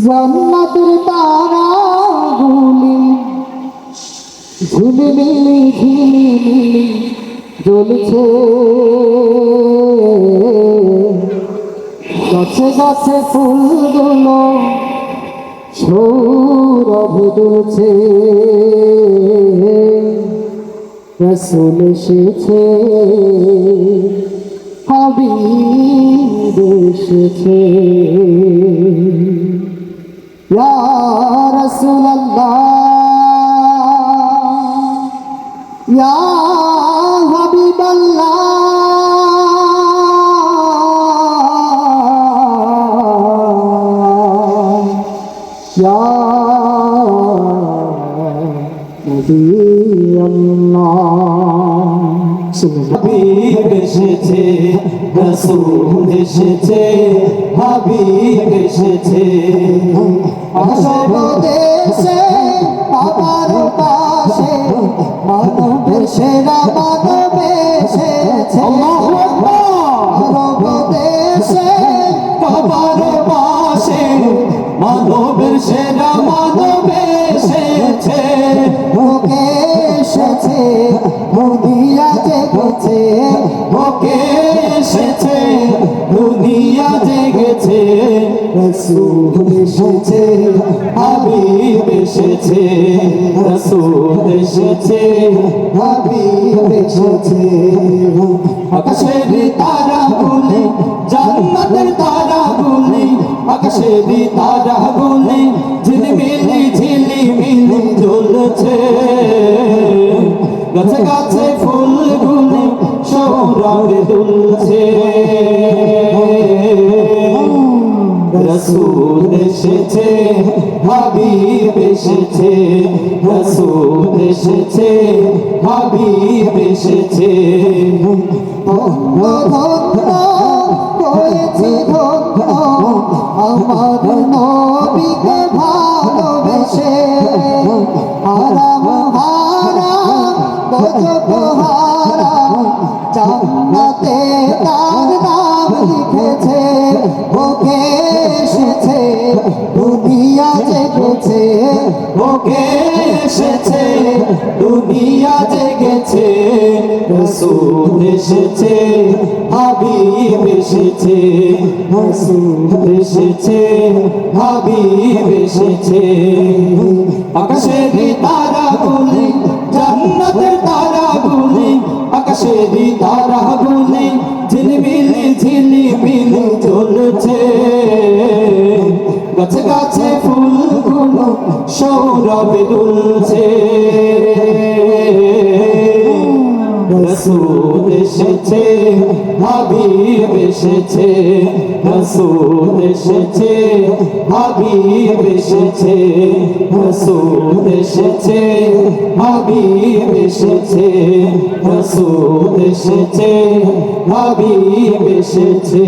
জান্নাতের তারাগুলি ঝিলিমিলি ঝিলিমিলি জ্বলছে, গাছে গাছে ফুলগুলো সৌরভ দুলছে। রাসূল এসেছে, হাবিব এসেছে। ইয়া রাসূলুল্লাহ, ইয়া হাবিবাল্লাহ, ইয়া নবিয়াল্লাহ। হাবিব এসেছে, রাসূল এসেছে, হাবিব এসেছে। সর্বদেশে আমার পাশে মানবের সেরা মানব এসেছে। সর্বদেশে আমার পাশে মানবের সেরা মানব এসেছে। ওকে এসেছে, দুনিয়া জেগেছে। ওকে এসেছে, দুনিয়া জেগেছে। রাসূল এসেছে, হাবিব এসেছে, রাসূল এসেছে, হাবিব এসেছে। আকাশের তারাগুলি, জান্নাতের তারাগুলি, আকাশের তারাগুলি ঝিলিমিলি ঝিলিমিলি জ্বলছে। গাছে গাছে ফুলগুলি সৌরভে দুলছে। রাসূল এসেছে, হাবিব এসেছে, রাসূল এসেছে, হাবিব এসেছে। ধন্য ধন্য হয়েছে ধন্য আমার নবীকে ভালোবেসে। হারাম হারাম গজব হারাম জান্নাতে তার নাম লিখেছে। ওকে এসেছে, দুনিয়া জেগেছে। ওকে এসেছে, দুনিয়া জেগেছে। রাসূল এসেছে, হাবিব এসেছে, রাসূল এসেছে, হাবিব এসেছে। আকাশের তারাগুলি, জান্নাতের তারাগুলি, আকাশের তারাগুলি ঝিলিমিলি ঝিলিমিলি জ্বলছে। গাছে গাছে ফুলগুলো সৌরভে দুলছে। রাসূল এসেছে, হাবিব এসেছে, রাসূল এসেছে, হাবিব এসেছে, রাসূল এসেছে, হাবিব এসেছে, রাসূল এসেছে, হাবিব এসেছে।